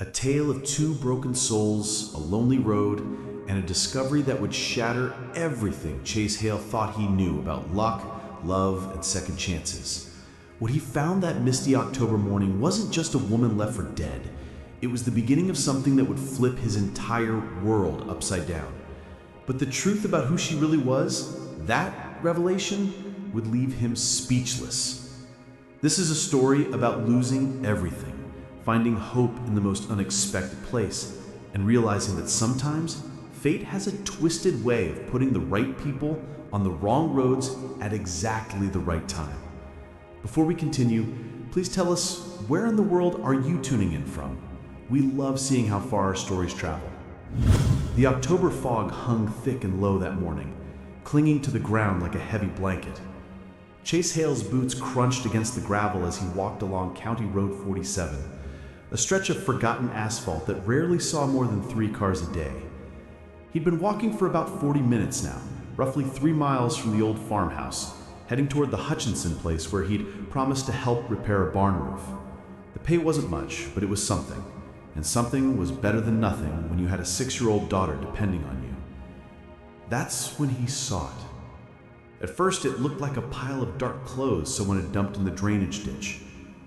A tale of two broken souls, a lonely road, and a discovery that would shatter everything Chase Hale thought he knew about luck, love, and second chances. What he found that misty October morning wasn't just a woman left for dead. It was the beginning of something that would flip his entire world upside down. But the truth about who she really was, that revelation, would leave him speechless. This is a story about losing everything, finding hope in the most unexpected place, and realizing that sometimes fate has a twisted way of putting the right people on the wrong roads at exactly the right time. Before we continue, please tell us, where in the world are you tuning in from? We love seeing how far our stories travel. The October fog hung thick and low that morning, clinging to the ground like a heavy blanket. Chase Hale's boots crunched against the gravel as he walked along County Road 47, a stretch of forgotten asphalt that rarely saw more than 3 cars a day. He'd been walking for about 40 minutes now, roughly 3 miles from the old farmhouse, heading toward the Hutchinson place where he'd promised to help repair a barn roof. The pay wasn't much, but it was something, and something was better than nothing when you had a 6-year-old daughter depending on you. That's when he saw it. At first, it looked like a pile of dark clothes someone had dumped in the drainage ditch,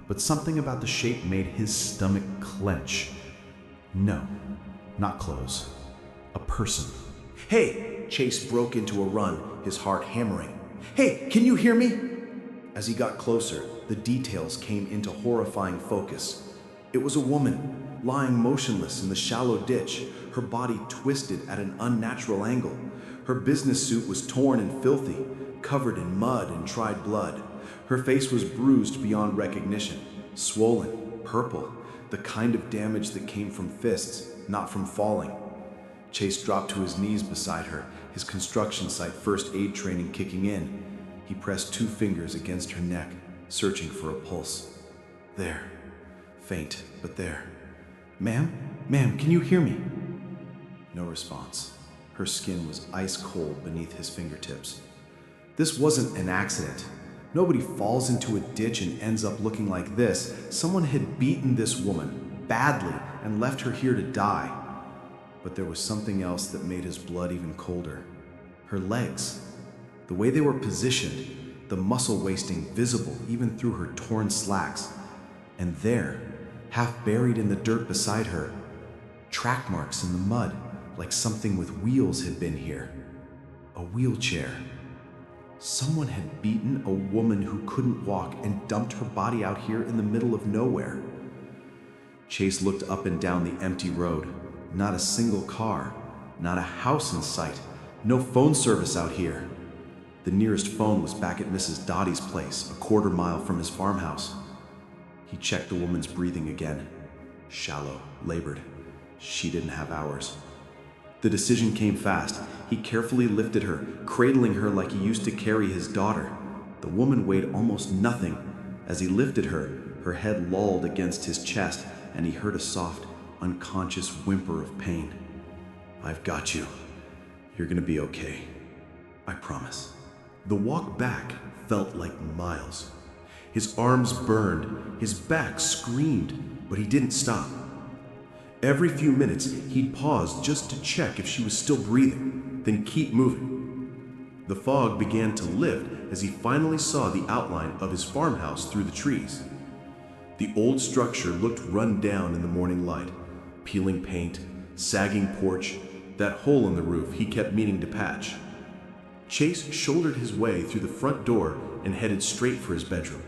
but something about the shape made his stomach clench. No, not clothes. A person. "Hey!" Chase broke into a run, his heart hammering. "Hey, can you hear me?" As he got closer, the details came into horrifying focus. It was a woman, lying motionless in the shallow ditch, her body twisted at an unnatural angle. Her business suit was torn and filthy, covered in mud and dried blood. Her face was bruised beyond recognition, swollen, purple, the kind of damage that came from fists, not from falling. Chase dropped to his knees beside her, his construction site first aid training kicking in. He pressed 2 fingers against her neck, searching for a pulse. There. Faint, but there. Ma'am, can you hear me?" No response. Her skin was ice cold beneath his fingertips. This wasn't an accident. Nobody falls into a ditch and ends up looking like this. Someone had beaten this woman, badly, and left her here to die. But there was something else that made his blood even colder. Her legs. The way they were positioned, the muscle wasting visible even through her torn slacks. And there, half buried in the dirt beside her, track marks in the mud, like something with wheels had been here. A wheelchair. Someone had beaten a woman who couldn't walk and dumped her body out here in the middle of nowhere. Chase looked up and down the empty road. Not a single car, not a house in sight, no phone service out here. The nearest phone was back at Mrs. Dottie's place, a 1/4 mile from his farmhouse. He checked the woman's breathing again. Shallow, labored. She didn't have hours. The decision came fast. He carefully lifted her, cradling her like he used to carry his daughter. The woman weighed almost nothing. As he lifted her, her head lolled against his chest, and he heard a soft, unconscious whimper of pain. "I've got you. You're gonna be okay. I promise." The walk back felt like miles. His arms burned, his back screamed, but he didn't stop. Every few minutes, he'd pause just to check if she was still breathing, then keep moving. The fog began to lift as he finally saw the outline of his farmhouse through the trees. The old structure looked run down in the morning light. Peeling paint, sagging porch, that hole in the roof he kept meaning to patch. Chase shouldered his way through the front door and headed straight for his bedroom.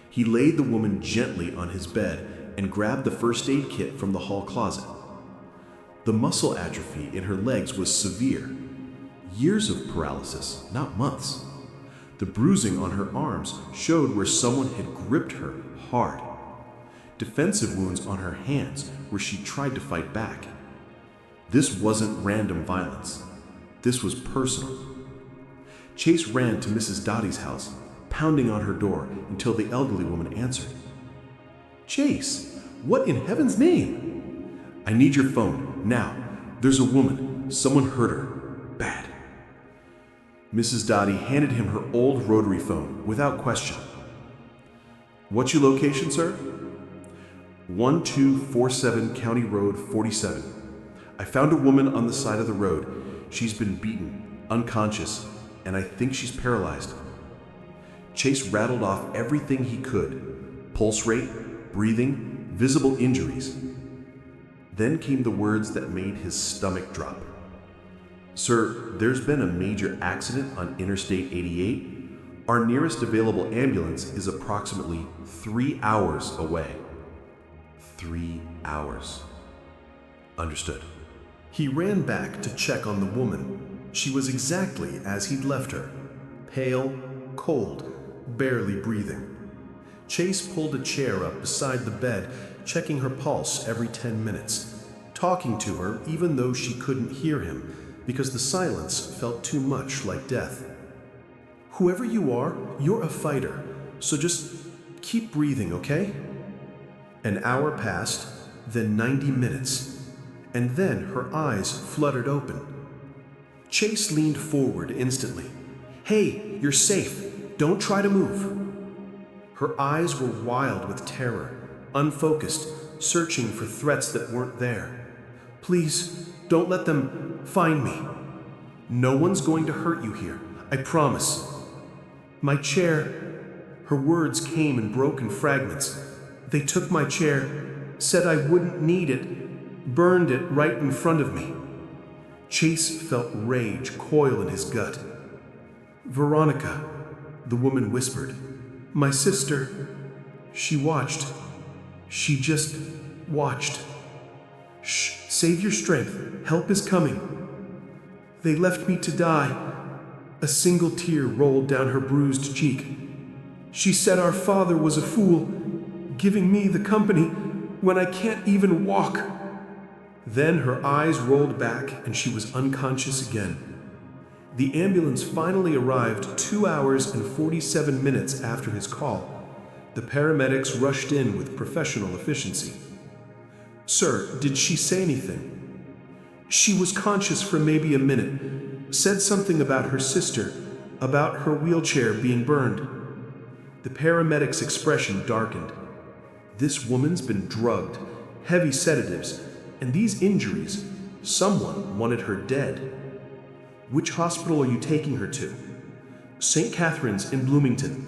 He laid the woman gently on his bed and grabbed the first aid kit from the hall closet. The muscle atrophy in her legs was severe. Years of paralysis, not months. The bruising on her arms showed where someone had gripped her hard. Defensive wounds on her hands where she tried to fight back. This wasn't random violence. This was personal. Chase ran to Mrs. Dottie's house, pounding on her door until the elderly woman answered. "Chase, what in heaven's name?" "I need your phone, now. There's a woman. Someone hurt her. Bad." Mrs. Dottie handed him her old rotary phone without question. "What's your location, sir?" 1247 County Road 47. I found a woman on the side of the road. She's been beaten, unconscious, and I think she's paralyzed. Chase rattled off everything he could: pulse rate, breathing, visible injuries. Then came the words that made his stomach drop. Sir, there's been a major accident on Interstate 88. Our nearest available ambulance is approximately 3 hours away. 3 hours. Understood. He ran back to check on the woman. She was exactly as he'd left her. Pale, cold, barely breathing. Chase pulled a chair up beside the bed, checking her pulse every 10 minutes, talking to her even though she couldn't hear him because the silence felt too much like death. Whoever you are, you're a fighter, so just keep breathing, okay? An hour passed, then 90 minutes, and then her eyes fluttered open. Chase leaned forward instantly. Hey, you're safe. Don't try to move. Her eyes were wild with terror, unfocused, searching for threats that weren't there. Please, don't let them find me. No one's going to hurt you here, I promise. My chair. Her words came in broken fragments. They took my chair, said I wouldn't need it, burned it right in front of me. Chase felt rage coil in his gut. Veronica, the woman whispered. My sister. She watched. She just watched. Shh, save your strength. Help is coming. They left me to die. A single tear rolled down her bruised cheek. She said our father was a fool, giving me the company when I can't even walk. Then her eyes rolled back and she was unconscious again. The ambulance finally arrived 2 hours and 47 minutes after his call. The paramedics rushed in with professional efficiency. Sir, did she say anything? She was conscious for maybe a minute, said something about her sister, about her wheelchair being burned. The paramedic's expression darkened. This woman's been drugged, heavy sedatives, and these injuries, someone wanted her dead. Which hospital are you taking her to? St. Catherine's in Bloomington.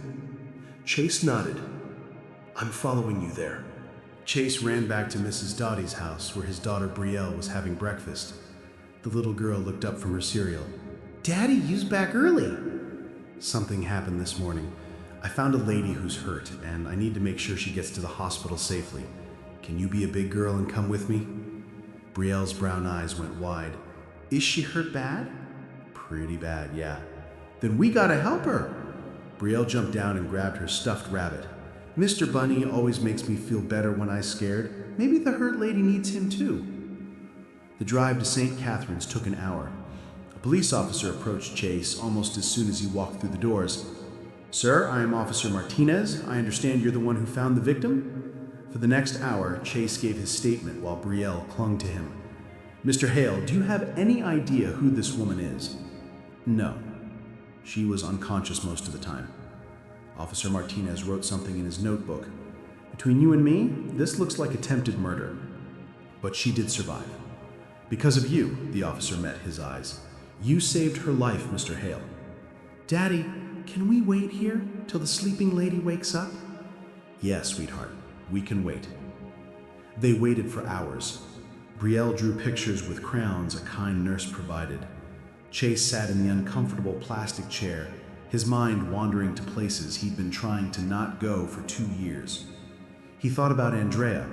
Chase nodded. I'm following you there. Chase ran back to Mrs. Dottie's house where his daughter Brielle was having breakfast. The little girl looked up from her cereal. Daddy, you's back early. Something happened this morning. I found a lady who's hurt, and I need to make sure she gets to the hospital safely. Can you be a big girl and come with me? Brielle's brown eyes went wide. Is she hurt bad? Pretty bad, yeah. Then we gotta help her. Brielle jumped down and grabbed her stuffed rabbit. Mr. Bunny always makes me feel better when I'm scared. Maybe the hurt lady needs him too. The drive to St. Catherine's took an hour. A police officer approached Chase almost as soon as he walked through the doors. Sir, I am Officer Martinez. I understand you're the one who found the victim? For the next hour, Chase gave his statement while Brielle clung to him. Mr. Hale, do you have any idea who this woman is? No. She was unconscious most of the time. Officer Martinez wrote something in his notebook. Between you and me, this looks like attempted murder. But she did survive. Because of you, the officer met his eyes. You saved her life, Mr. Hale. Daddy, can we wait here till the sleeping lady wakes up? Yes, sweetheart, we can wait. They waited for hours. Brielle drew pictures with crayons a kind nurse provided. Chase sat in the uncomfortable plastic chair, his mind wandering to places he'd been trying to not go for 2 years. He thought about Andrea,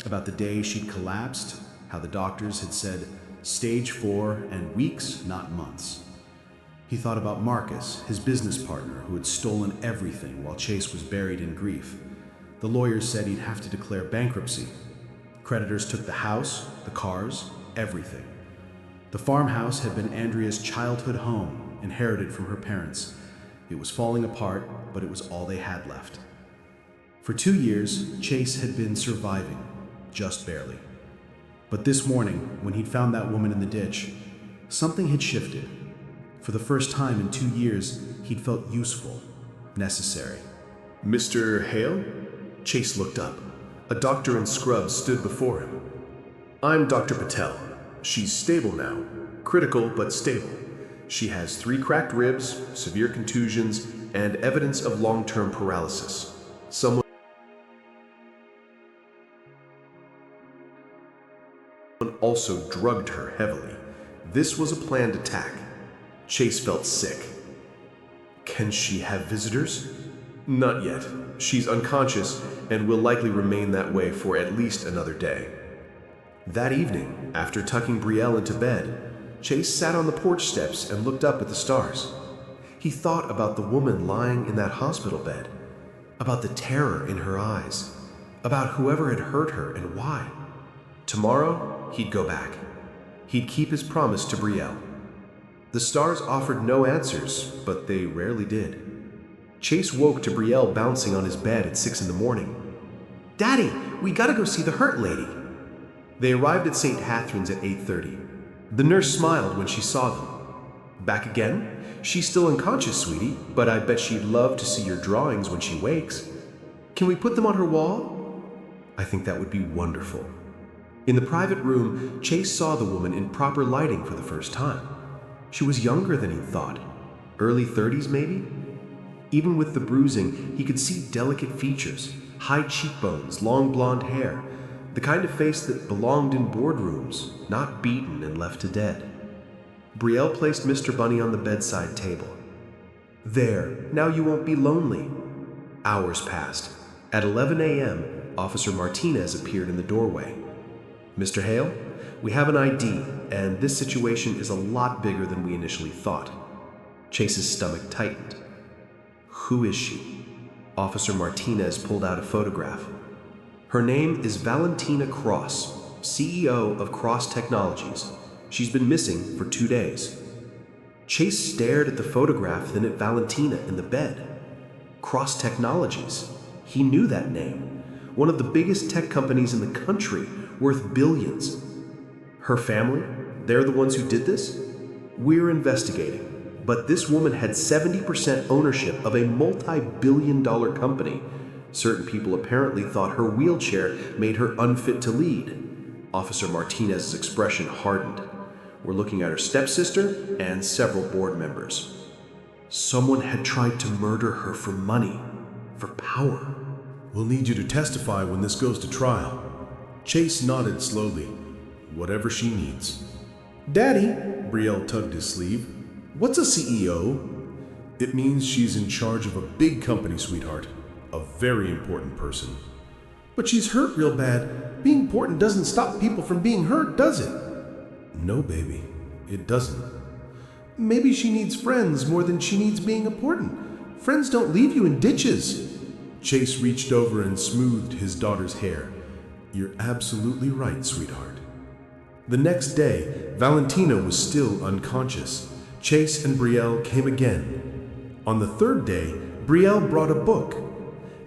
about the day she'd collapsed, how the doctors had said stage 4 and weeks, not months. He thought about Marcus, his business partner, who had stolen everything while Chase was buried in grief. The lawyers said he'd have to declare bankruptcy. Creditors took the house, the cars, everything. The farmhouse had been Andrea's childhood home, inherited from her parents. It was falling apart, but it was all they had left. For 2 years, Chase had been surviving, just barely. But this morning, when he'd found that woman in the ditch, something had shifted. For the first time in 2 years, he'd felt useful, necessary. Mr. Hale? Chase looked up. A doctor in scrubs stood before him. "I'm Dr. Patel. She's stable now. Critical, but stable. She has 3 cracked ribs, severe contusions, and evidence of long-term paralysis. Someone also drugged her heavily. This was a planned attack." Chase felt sick. "Can she have visitors?" "Not yet. She's unconscious and will likely remain that way for at least another day." That evening, after tucking Brielle into bed, Chase sat on the porch steps and looked up at the stars. He thought about the woman lying in that hospital bed, about the terror in her eyes, about whoever had hurt her and why. Tomorrow, he'd go back. He'd keep his promise to Brielle. The stars offered no answers, but they rarely did. Chase woke to Brielle bouncing on his bed at 6 in the morning. "Daddy, we gotta go see the hurt lady." They arrived at St. Hatherine's at 8:30. The nurse smiled when she saw them. "Back again? She's still unconscious, sweetie, but I bet she'd love to see your drawings when she wakes. Can we put them on her wall?" "I think that would be wonderful." In the private room, Chase saw the woman in proper lighting for the first time. She was younger than he'd thought. Early 30s, maybe? Even with the bruising, he could see delicate features, high cheekbones, long blonde hair, the kind of face that belonged in boardrooms, not beaten and left to dead. Brielle placed Mr. Bunny on the bedside table. "There, now you won't be lonely." Hours passed. At 11 a.m., Officer Martinez appeared in the doorway. "Mr. Hale, we have an ID, and this situation is a lot bigger than we initially thought." Chase's stomach tightened. "Who is she?" Officer Martinez pulled out a photograph. "Her name is Valentina Cross, CEO of Cross Technologies. She's been missing for 2 days." Chase stared at the photograph, then at Valentina in the bed. Cross Technologies. He knew that name. One of the biggest tech companies in the country, worth billions. Her family? They're the ones who did this? We're investigating. But this woman had 70% ownership of a multi-billion-dollar company. Certain people apparently thought her wheelchair made her unfit to lead. Officer Martinez's expression hardened. "We're looking at her stepsister and several board members." Someone had tried to murder her for money, for power. "We'll need you to testify when this goes to trial." Chase nodded slowly. "Whatever she needs." "Daddy," Brielle tugged his sleeve, "what's a CEO?" "It means she's in charge of a big company, sweetheart. A very important person." "But she's hurt real bad. Being important doesn't stop people from being hurt, does it?" "No, baby, it doesn't." "Maybe she needs friends more than she needs being important. Friends don't leave you in ditches." Chase reached over and smoothed his daughter's hair. "You're absolutely right, sweetheart." The next day, Valentina was still unconscious. Chase and Brielle came again. On the 3rd day, Brielle brought a book.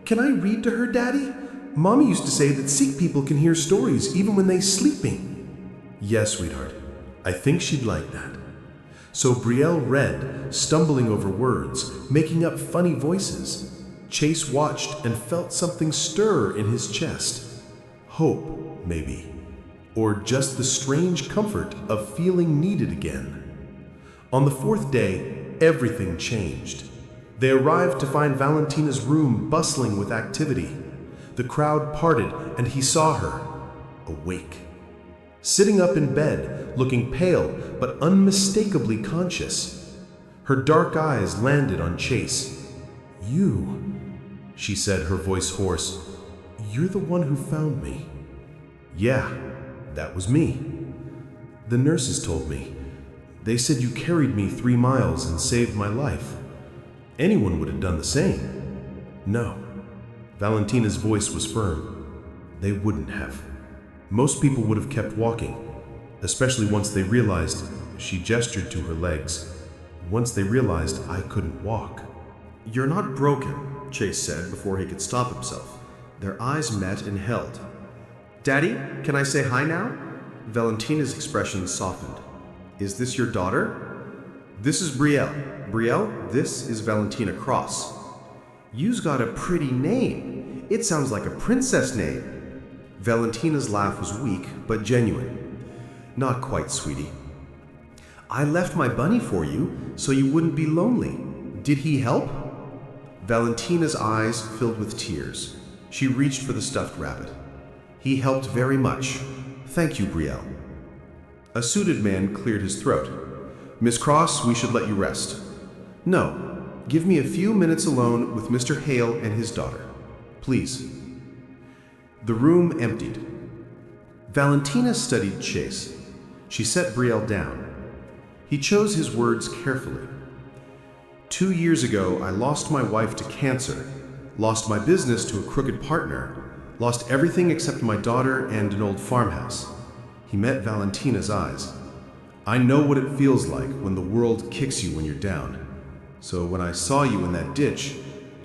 "Can I read to her, Daddy? Mommy used to say that sick people can hear stories even when they're sleeping." "Yes, sweetheart. I think she'd like that." So Brielle read, stumbling over words, making up funny voices. Chase watched and felt something stir in his chest. Hope, maybe. Or just the strange comfort of feeling needed again. On the 4th day, everything changed. They arrived to find Valentina's room bustling with activity. The crowd parted and he saw her, awake. Sitting up in bed, looking pale but unmistakably conscious. Her dark eyes landed on Chase. "You," she said, her voice hoarse. "You're the one who found me." "Yeah, that was me. The nurses told me. They said you carried me 3 miles and saved my life. Anyone would have done the same." "No." Valentina's voice was firm. "They wouldn't have. Most people would have kept walking, especially once they realized," she gestured to her legs, "once they realized I couldn't walk." "You're not broken," Chase said before he could stop himself. Their eyes met and held. "Daddy, can I say hi now?" Valentina's expression softened. "Is this your daughter?" "This is Brielle. Brielle, this is Valentina Cross." "You's got a pretty name. It sounds like a princess name." Valentina's laugh was weak, but genuine. Not quite, sweetie. I left my bunny for you, so you wouldn't be lonely. Did he help? Valentina's eyes filled with tears. She reached for the stuffed rabbit. He helped very much. Thank you, Brielle. A suited man cleared his throat. Miss Cross, we should let you rest. No, give me a few minutes alone with Mr. Hale and his daughter. Please. The room emptied. Valentina studied Chase. She set Brielle down. He chose his words carefully. 2 years ago, I lost my wife to cancer, lost my business to a crooked partner, lost everything except my daughter and an old farmhouse. He met Valentina's eyes. I know what it feels like when the world kicks you when you're down. So when I saw you in that ditch,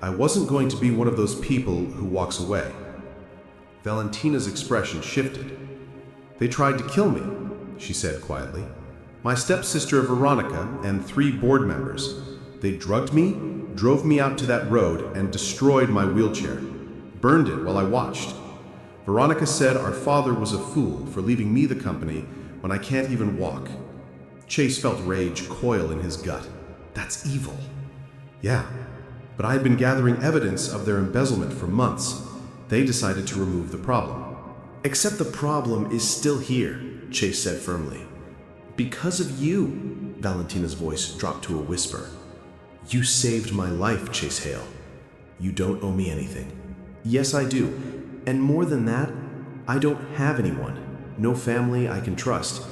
I wasn't going to be one of those people who walks away. Valentina's expression shifted. They tried to kill me, she said quietly. My stepsister Veronica and 3 board members. They drugged me, drove me out to that road, and destroyed my wheelchair. Burned it while I watched. Veronica said our father was a fool for leaving me the company when I can't even walk. Chase felt rage coil in his gut. That's evil. Yeah, but I had been gathering evidence of their embezzlement for months. They decided to remove the problem. Except the problem is still here, Chase said firmly. Because of you, Valentina's voice dropped to a whisper. You saved my life, Chase Hale. You don't owe me anything. Yes, I do. And more than that, I don't have anyone. No family I can trust.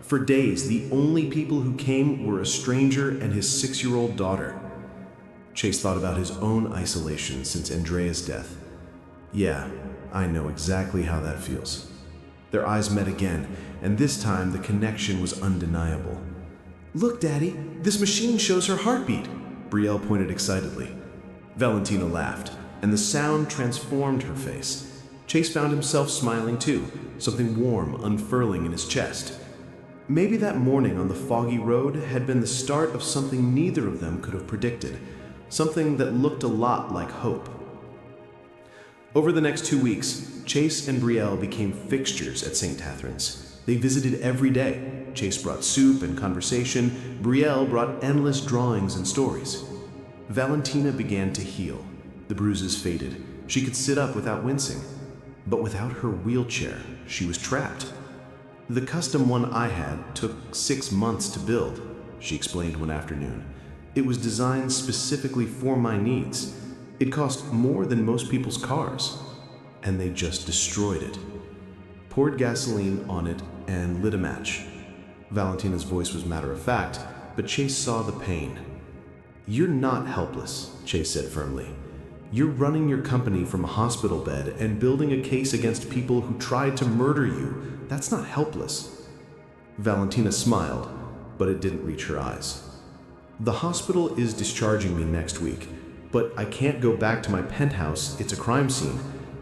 For days, the only people who came were a stranger and his 6-year-old daughter. Chase thought about his own isolation since Andrea's death. Yeah, I know exactly how that feels. Their eyes met again, and this time the connection was undeniable. Look, Daddy, this machine shows her heartbeat, Brielle pointed excitedly. Valentina laughed, and the sound transformed her face. Chase found himself smiling too, something warm unfurling in his chest. Maybe that morning on the foggy road had been the start of something neither of them could have predicted, something that looked a lot like hope. Over the next 2 weeks, Chase and Brielle became fixtures at St. Catherine's. They visited every day. Chase brought soup and conversation. Brielle brought endless drawings and stories. Valentina began to heal. The bruises faded. She could sit up without wincing. But without her wheelchair, she was trapped. The custom one I had took 6 months to build, she explained one afternoon. It was designed specifically for my needs. It cost more than most people's cars, and they just destroyed it. Poured gasoline on it and lit a match. Valentina's voice was matter-of-fact, but Chase saw the pain. You're not helpless, Chase said firmly. You're running your company from a hospital bed and building a case against people who tried to murder you. That's not helpless. Valentina smiled, but it didn't reach her eyes. The hospital is discharging me next week, but I can't go back to my penthouse, it's a crime scene,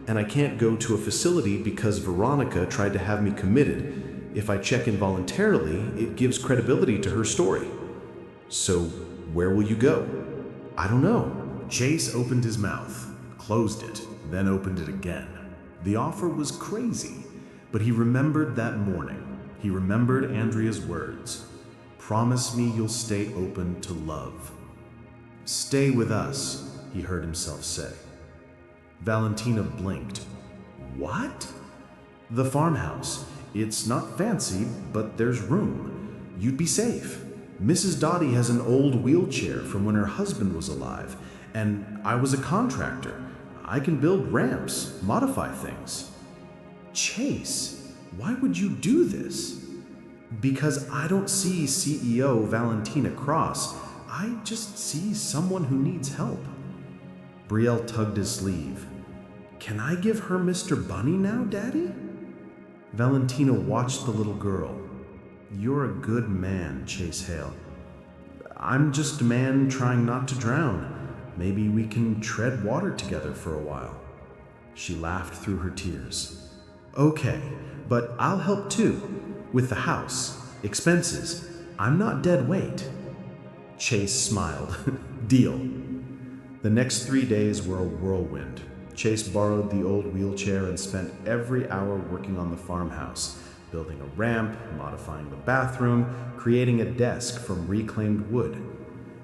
and I can't go to a facility because Veronica tried to have me committed. If I check in voluntarily, it gives credibility to her story. So, where will you go? I don't know. Chase opened his mouth, closed it, then opened it again. The offer was crazy, but he remembered that morning. He remembered Andrea's words. Promise me you'll stay open to love. Stay with us, he heard himself say. Valentina blinked. What? The farmhouse. It's not fancy, but there's room. You'd be safe. Mrs. Dottie has an old wheelchair from when her husband was alive, and I was a contractor. I can build ramps, modify things. Chase, why would you do this? Because I don't see CEO Valentina Cross. I just see someone who needs help. Brielle tugged his sleeve. Can I give her Mr. Bunny now, Daddy? Valentina watched the little girl. You're a good man, Chase Hale. I'm just a man trying not to drown. Maybe we can tread water together for a while. She laughed through her tears. Okay, but I'll help too. With the house, expenses. I'm not dead weight. Chase smiled. Deal. The next 3 days were a whirlwind. Chase borrowed the old wheelchair and spent every hour working on the farmhouse, building a ramp, modifying the bathroom, creating a desk from reclaimed wood.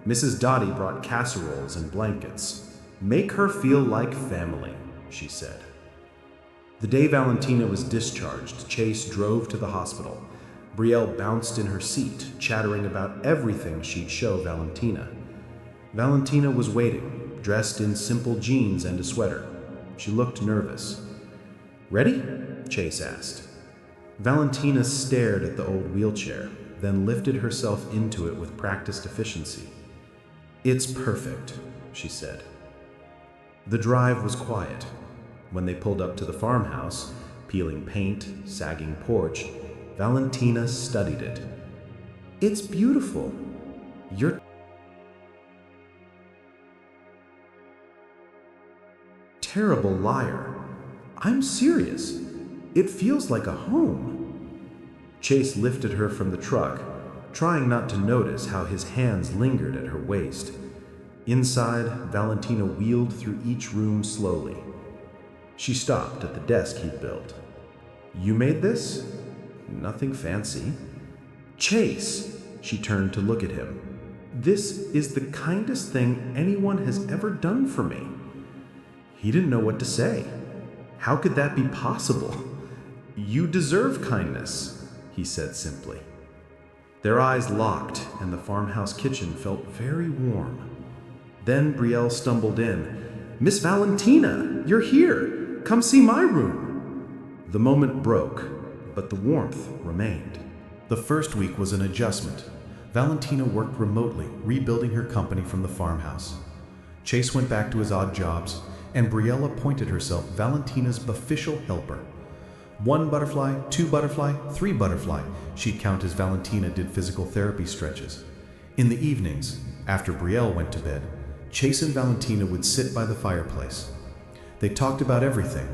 Mrs. Dottie brought casseroles and blankets. "Make her feel like family," she said. The day Valentina was discharged, Chase drove to the hospital. Brielle bounced in her seat, chattering about everything she'd show Valentina. Valentina was waiting, dressed in simple jeans and a sweater. She looked nervous. "Ready?" Chase asked. Valentina stared at the old wheelchair, then lifted herself into it with practiced efficiency. "It's perfect," she said. The drive was quiet. When they pulled up to the farmhouse, peeling paint, sagging porch, Valentina studied it. "It's beautiful. You're terrible liar. I'm serious. It feels like a home." Chase lifted her from the truck, trying not to notice how his hands lingered at her waist. Inside, Valentina wheeled through each room slowly. She stopped at the desk he'd built. "You made this? Nothing fancy." "Chase," she turned to look at him. "This is the kindest thing anyone has ever done for me." He didn't know what to say. How could that be possible? "You deserve kindness," he said simply. Their eyes locked, and the farmhouse kitchen felt very warm. Then Brielle stumbled in. "Miss Valentina, you're here! Come see my room!" The moment broke, but the warmth remained. The first week was an adjustment. Valentina worked remotely, rebuilding her company from the farmhouse. Chase went back to his odd jobs, and Brielle appointed herself Valentina's official helper. 1 butterfly, 2 butterfly, 3 butterfly, she'd count as Valentina did physical therapy stretches. In the evenings, after Brielle went to bed, Chase and Valentina would sit by the fireplace. They talked about everything.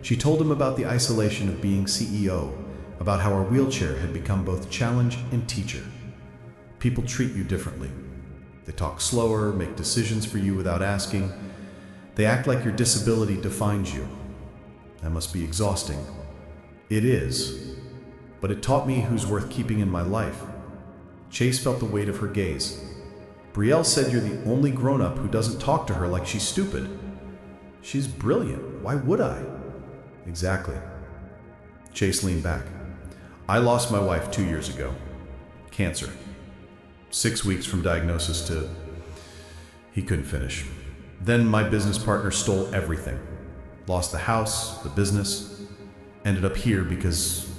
She told him about the isolation of being CEO, about how her wheelchair had become both challenge and teacher. People treat you differently. They talk slower, make decisions for you without asking. They act like your disability defines you. That must be exhausting. It is, but it taught me who's worth keeping in my life. Chase felt the weight of her gaze. Brielle said you're the only grown-up who doesn't talk to her like she's stupid. She's brilliant. Why would I? Exactly. Chase leaned back. I lost my wife 2 years ago. Cancer. 6 weeks from diagnosis to... He couldn't finish. Then my business partner stole everything. Lost the house, the business. Ended up here because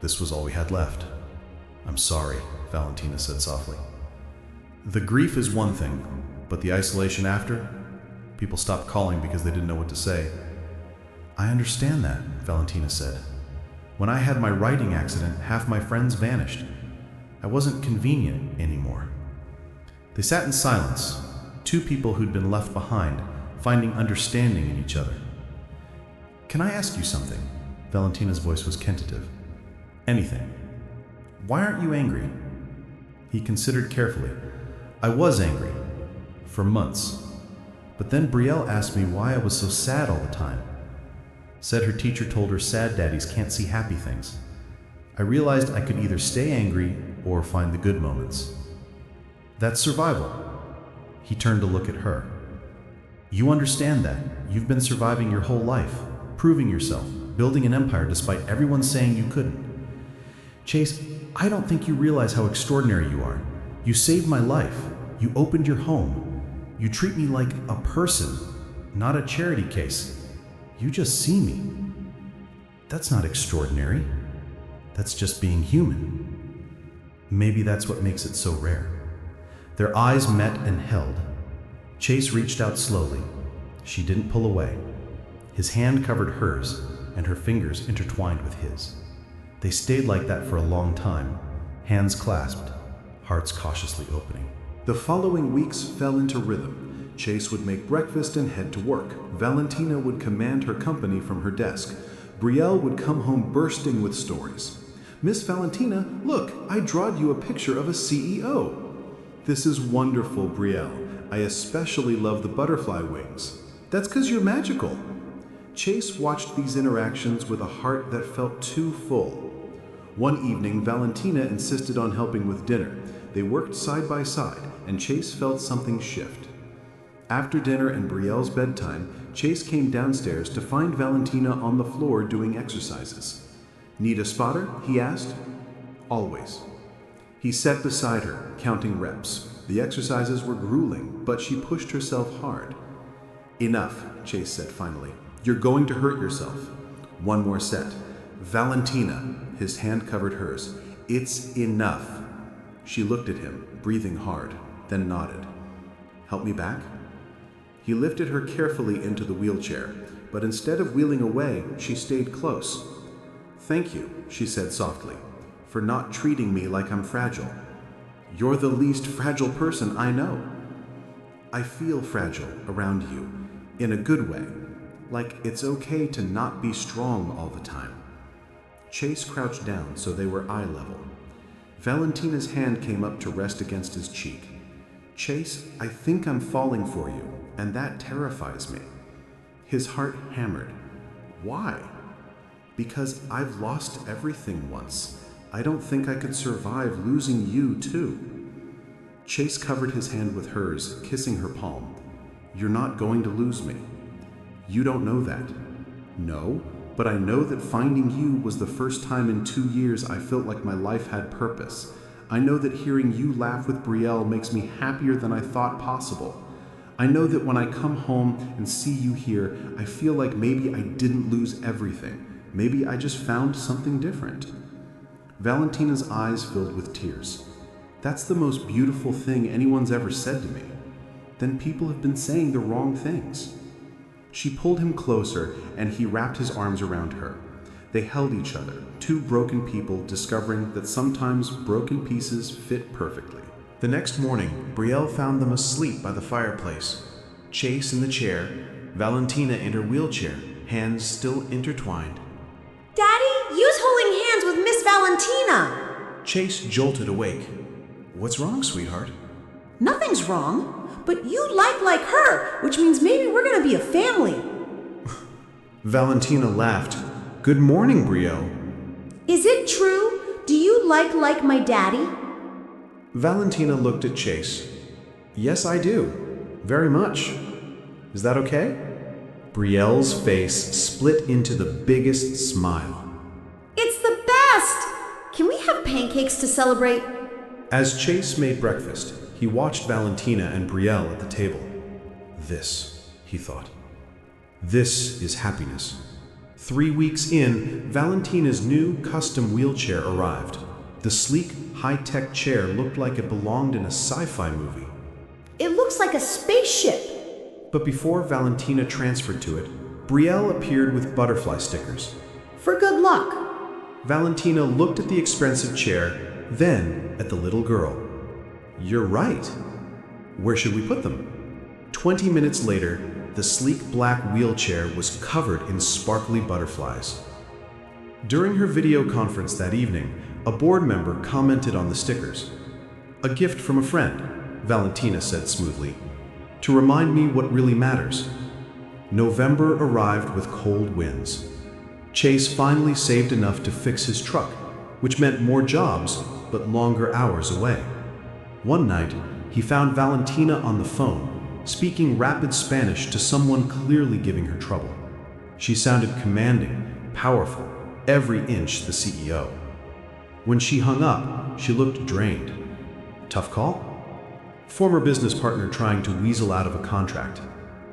this was all we had left. I'm sorry, Valentina said softly. The grief is one thing, but the isolation after? People stopped calling because they didn't know what to say. I understand that, Valentina said. When I had my writing accident, half my friends vanished. I wasn't convenient anymore. They sat in silence, 2 people who'd been left behind, finding understanding in each other. Can I ask you something? Valentina's voice was tentative. Anything. Why aren't you angry? He considered carefully. I was angry. For months. But then Brielle asked me why I was so sad all the time. Said her teacher told her sad daddies can't see happy things. I realized I could either stay angry or find the good moments. That's survival. He turned to look at her. You understand that. You've been surviving your whole life, proving yourself, building an empire despite everyone saying you couldn't. Chase, I don't think you realize how extraordinary you are. You saved my life. You opened your home. You treat me like a person, not a charity case. You just see me. That's not extraordinary. That's just being human. Maybe that's what makes it so rare. Their eyes met and held. Chase reached out slowly. She didn't pull away. His hand covered hers, and her fingers intertwined with his. They stayed like that for a long time, hands clasped, hearts cautiously opening. The following weeks fell into rhythm. Chase would make breakfast and head to work. Valentina would command her company from her desk. Brielle would come home bursting with stories. Miss Valentina, look, I drawed you a picture of a CEO. This is wonderful, Brielle. I especially love the butterfly wings. That's 'cause you're magical. Chase watched these interactions with a heart that felt too full. One evening, Valentina insisted on helping with dinner. They worked side by side, and Chase felt something shift. After dinner and Brielle's bedtime, Chase came downstairs to find Valentina on the floor doing exercises. "Need a spotter?" he asked. "Always." He sat beside her, counting reps. The exercises were grueling, but she pushed herself hard. "Enough," Chase said finally. "You're going to hurt yourself." "One more set." "Valentina," his hand covered hers. "It's enough." She looked at him, breathing hard, then nodded. "Help me back?" He lifted her carefully into the wheelchair, but instead of wheeling away, she stayed close. "Thank you," she said softly, "for not treating me like I'm fragile. You're the least fragile person I know." "I feel fragile around you, in a good way, like it's okay to not be strong all the time." Chase crouched down so they were eye level. Valentina's hand came up to rest against his cheek. "Chase, I think I'm falling for you, and that terrifies me." His heart hammered. "Why?" "Because I've lost everything once. I don't think I could survive losing you too." Chase covered his hand with hers, kissing her palm. "You're not going to lose me." "You don't know that." "No, but I know that finding you was the first time in 2 years I felt like my life had purpose. I know that hearing you laugh with Brielle makes me happier than I thought possible. I know that when I come home and see you here, I feel like maybe I didn't lose everything. Maybe I just found something different." Valentina's eyes filled with tears. "That's the most beautiful thing anyone's ever said to me. Then people have been saying the wrong things." She pulled him closer, and he wrapped his arms around her. They held each other, two broken people discovering that sometimes broken pieces fit perfectly. The next morning, Brielle found them asleep by the fireplace. Chase in the chair, Valentina in her wheelchair, hands still intertwined. "Daddy, use holding hands with Miss Valentina!" Chase jolted awake. "What's wrong, sweetheart?" "Nothing's wrong, but you like her, which means maybe we're gonna be a family." Valentina laughed. "Good morning, Brielle." "Is it true? Do you like my daddy?" Valentina looked at Chase. "Yes, I do. Very much. Is that okay?" Brielle's face split into the biggest smile. "It's the best! Can we have pancakes to celebrate?" As Chase made breakfast, he watched Valentina and Brielle at the table. "This," he thought. "This is happiness." 3 weeks in, Valentina's new custom wheelchair arrived. The sleek, high-tech chair looked like it belonged in a sci-fi movie. "It looks like a spaceship." But before Valentina transferred to it, Brielle appeared with butterfly stickers. "For good luck." Valentina looked at the expensive chair, then at the little girl. "You're right. Where should we put them?" 20 minutes later, the sleek black wheelchair was covered in sparkly butterflies. During her video conference that evening, a board member commented on the stickers. "A gift from a friend," Valentina said smoothly, "to remind me what really matters." November arrived with cold winds. Chase finally saved enough to fix his truck, which meant more jobs, but longer hours away. One night, he found Valentina on the phone, speaking rapid Spanish to someone clearly giving her trouble. She sounded commanding, powerful, every inch the CEO. When she hung up, she looked drained. "Tough call?" "Former business partner trying to weasel out of a contract.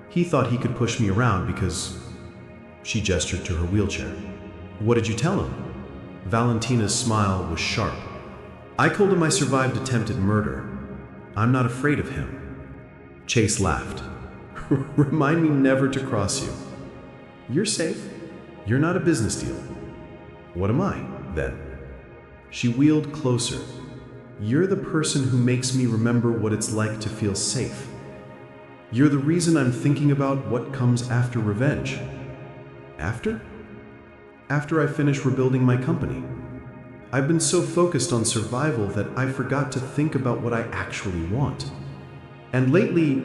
He thought he could push me around because..." She gestured to her wheelchair. "What did you tell him?" Valentina's smile was sharp. "I told him I survived attempted murder. I'm not afraid of him." Chase laughed. "Remind me never to cross you. You're safe. You're not a business deal." "What am I, then?" She wheeled closer. "You're the person who makes me remember what it's like to feel safe. You're the reason I'm thinking about what comes after revenge." "After?" "After I finish rebuilding my company. I've been so focused on survival that I forgot to think about what I actually want. And lately,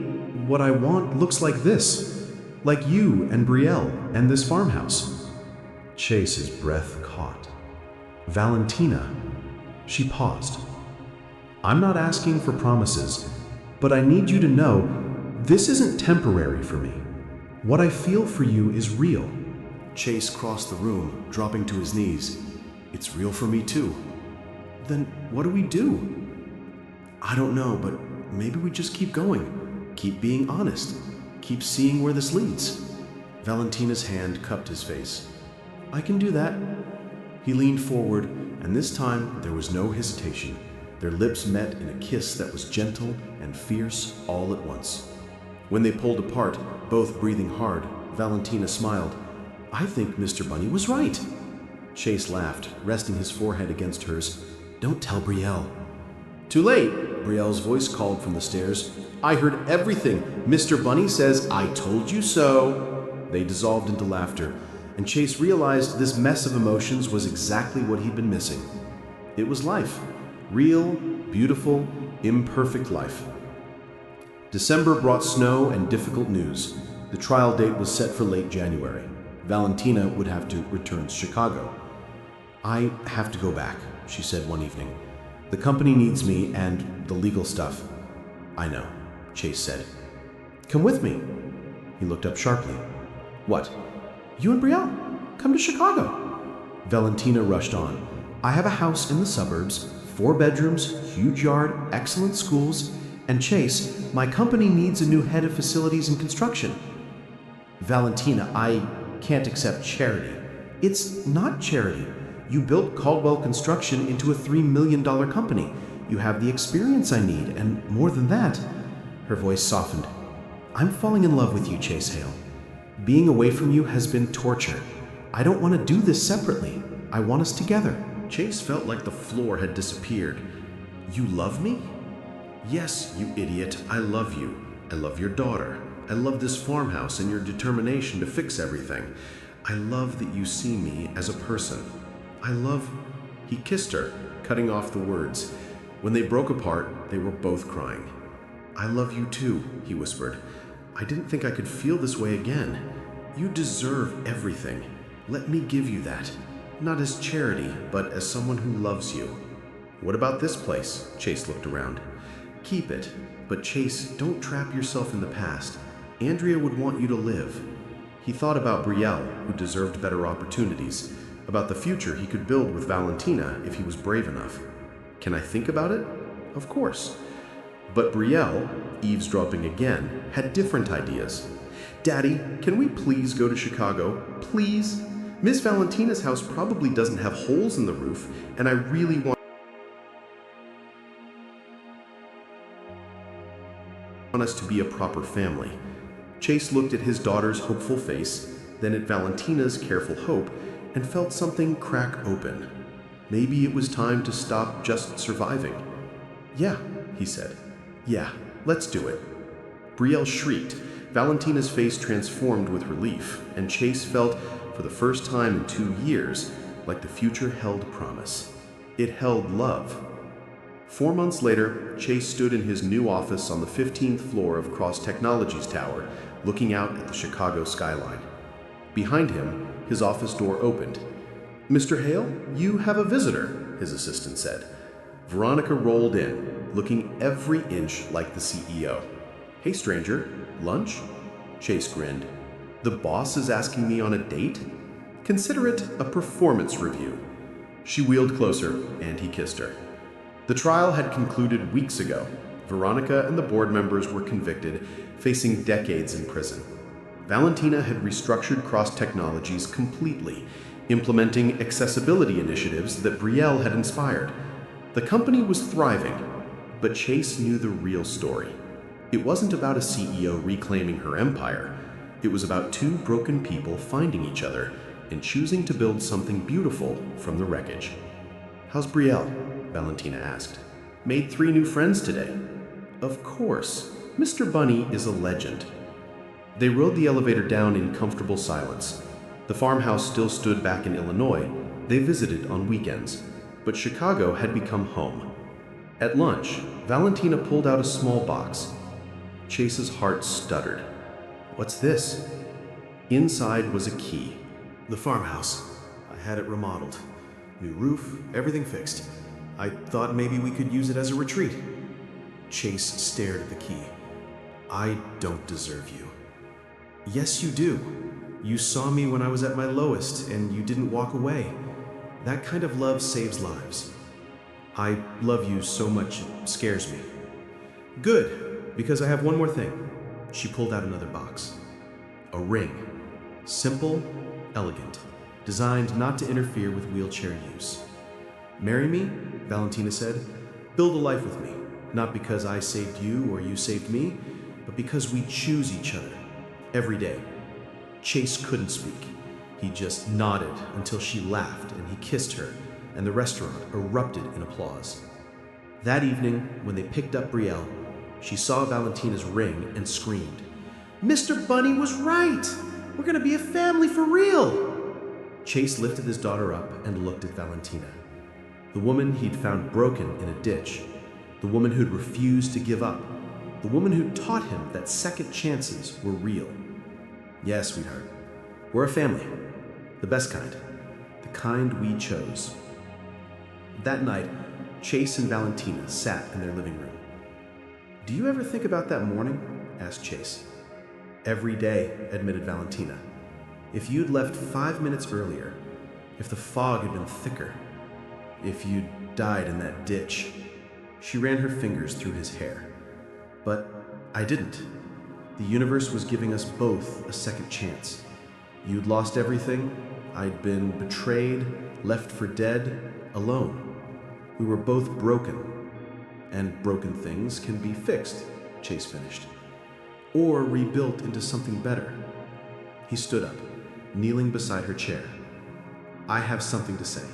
what I want looks like this." Like you and Brielle and this farmhouse. Chase's breath caught. Valentina. She paused. I'm not asking for promises, but I need you to know this isn't temporary for me. What I feel for you is real. Chase crossed the room, dropping to his knees. It's real for me too. Then what do we do? I don't know, but maybe we just keep going. Keep being honest. Keep seeing where this leads. Valentina's hand cupped his face. I can do that. He leaned forward, and this time there was no hesitation. Their lips met in a kiss that was gentle and fierce all at once. When they pulled apart, both breathing hard, Valentina smiled. I think Mr. Bunny was right. Chase laughed, resting his forehead against hers. Don't tell Brielle. Too late, Brielle's voice called from the stairs. I heard everything. Mr. Bunny says, I told you so. They dissolved into laughter, and Chase realized this mess of emotions was exactly what he'd been missing. It was life. Real, beautiful, imperfect life. December brought snow and difficult news. The trial date was set for late January. Valentina would have to return to Chicago. I have to go back, she said one evening. The company needs me and the legal stuff. I know, Chase said. Come with me. He looked up sharply. What? You and Brielle? Come to Chicago. Valentina rushed on. I have a house in the suburbs, 4 bedrooms, huge yard, excellent schools, and Chase, my company needs a new head of facilities and construction. Valentina, I can't accept charity. It's not charity. You built Caldwell Construction into a $3 million company. You have the experience I need, and more than that. Her voice softened. I'm falling in love with you, Chase Hale. Being away from you has been torture. I don't want to do this separately. I want us together. Chase felt like the floor had disappeared. You love me? Yes, you idiot. I love you. I love your daughter. I love this farmhouse and your determination to fix everything. I love that you see me as a person. I love... He kissed her, cutting off the words. When they broke apart, they were both crying. I love you too, he whispered. I didn't think I could feel this way again. You deserve everything. Let me give you that. Not as charity, but as someone who loves you. What about this place? Chase looked around. Keep it. But Chase, don't trap yourself in the past. Andrea would want you to live. He thought about Brielle, who deserved better opportunities, about the future he could build with Valentina if he was brave enough. Can I think about it? Of course. But Brielle, eavesdropping again, had different ideas. Daddy, can we please go to Chicago? Please? Miss Valentina's house probably doesn't have holes in the roof, and I really want us to be a proper family. Chase looked at his daughter's hopeful face, then at Valentina's careful hope, and felt something crack open. Maybe it was time to stop just surviving. Yeah, he said. Yeah, let's do it. Brielle shrieked. Valentina's face transformed with relief, and Chase felt, for the first time in 2 years, like the future held promise. It held love. 4 months later, Chase stood in his new office on the 15th floor of Cross Technologies Tower, looking out at the Chicago skyline. Behind him, his office door opened. Mr. Hale, you have a visitor, his assistant said. Veronica rolled in, looking every inch like the CEO. Hey, stranger, lunch? Chase grinned. The boss is asking me on a date? Consider it a performance review. She wheeled closer, and he kissed her. The trial had concluded weeks ago. Veronica and the board members were convicted, facing decades in prison. Valentina had restructured Cross Technologies completely, implementing accessibility initiatives that Brielle had inspired. The company was thriving, but Chase knew the real story. It wasn't about a CEO reclaiming her empire. It was about 2 broken people finding each other and choosing to build something beautiful from the wreckage. How's Brielle? Valentina asked. Made 3 new friends today. Of course. Mr. Bunny is a legend. They rode the elevator down in comfortable silence. The farmhouse still stood back in Illinois. They visited on weekends. But Chicago had become home. At lunch, Valentina pulled out a small box. Chase's heart stuttered. What's this? Inside was a key. The farmhouse. I had it remodeled. New roof, everything fixed. I thought maybe we could use it as a retreat. Chase stared at the key. I don't deserve you. Yes, you do. You saw me when I was at my lowest, and you didn't walk away. That kind of love saves lives. I love you so much it scares me. Good, because I have one more thing. She pulled out another box. A ring. Simple, elegant, designed not to interfere with wheelchair use. Marry me, Valentina said. Build a life with me, not because I saved you or you saved me, but because we choose each other, every day. Chase couldn't speak. He just nodded until she laughed and he kissed her, and the restaurant erupted in applause. That evening, when they picked up Brielle, she saw Valentina's ring and screamed, "Mr. Bunny was right! We're gonna be a family for real!" Chase lifted his daughter up and looked at Valentina. The woman he'd found broken in a ditch. The woman who'd refused to give up. The woman who taught him that second chances were real. Yes, sweetheart. We're a family. The best kind. The kind we chose. That night, Chase and Valentina sat in their living room. "Do you ever think about that morning?" asked Chase. "Every day," admitted Valentina. "If you'd left 5 minutes earlier, if the fog had been thicker, if you'd died in that ditch." She ran her fingers through his hair. "But I didn't. The universe was giving us both a second chance. You'd lost everything. I'd been betrayed, left for dead, alone. We were both broken. And broken things can be fixed," Chase finished, "or rebuilt into something better." He stood up, kneeling beside her chair. "I have something to say."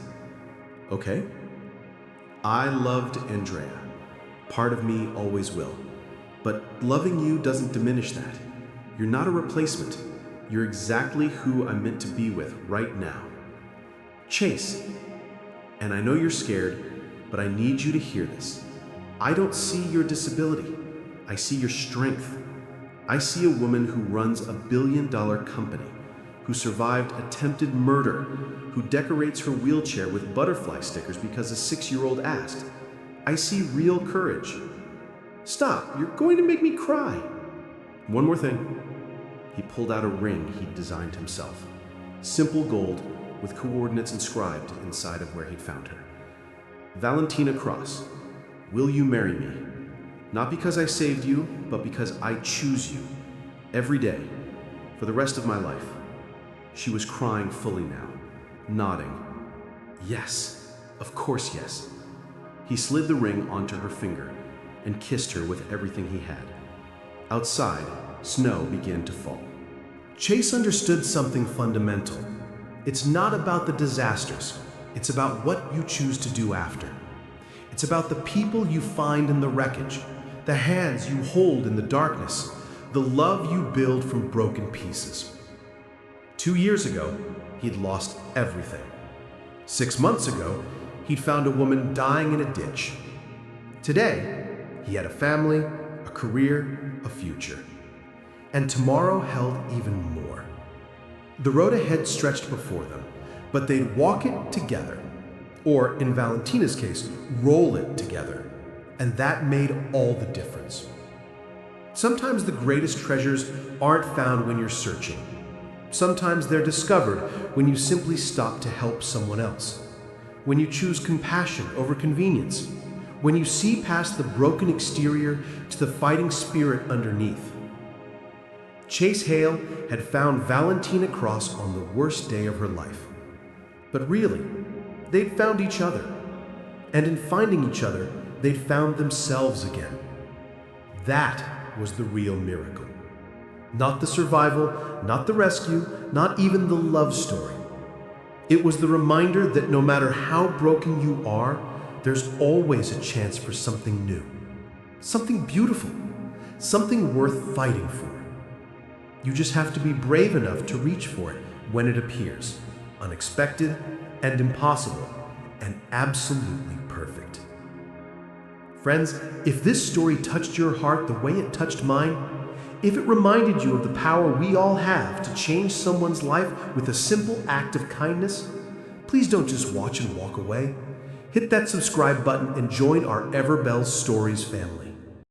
"Okay." "I loved Andrea. Part of me always will. But loving you doesn't diminish that. You're not a replacement. You're exactly who I'm meant to be with right now. Chase, and I know you're scared, but I need you to hear this. I don't see your disability. I see your strength. I see a woman who runs a billion-dollar company, who survived attempted murder, who decorates her wheelchair with butterfly stickers because a 6-year-old asked. I see real courage. Stop, you're going to make me cry. One more thing. He pulled out a ring he'd designed himself. Simple gold with coordinates inscribed inside of where he'd found her. Valentina Cross, will you marry me? Not because I saved you, but because I choose you. Every day, for the rest of my life. She was crying fully now, nodding. Yes, of course yes. He slid the ring onto her finger and kissed her with everything he had. Outside, snow began to fall. Chase understood something fundamental. It's not about the disasters. It's about what you choose to do after. It's about the people you find in the wreckage, the hands you hold in the darkness, the love you build from broken pieces. 2 years ago, he'd lost everything. 6 months ago, he'd found a woman dying in a ditch. Today, he had a family, a career, a future. And tomorrow held even more. The road ahead stretched before them, but they'd walk it together. Or, in Valentina's case, roll it together. And that made all the difference. Sometimes the greatest treasures aren't found when you're searching. Sometimes they're discovered when you simply stop to help someone else. When you choose compassion over convenience. When you see past the broken exterior to the fighting spirit underneath. Chase Hale had found Valentina Cross on the worst day of her life. But really, they'd found each other. And in finding each other, they'd found themselves again. That was the real miracle. Not the survival, not the rescue, not even the love story. It was the reminder that no matter how broken you are, there's always a chance for something new. Something beautiful. Something worth fighting for. You just have to be brave enough to reach for it when it appears. Unexpected and impossible and absolutely perfect. Friends, if this story touched your heart the way it touched mine, If it reminded you of the power we all have to change someone's life with a simple act of kindness, please don't just watch and walk away. Hit that subscribe button and join our Everbell Stories family.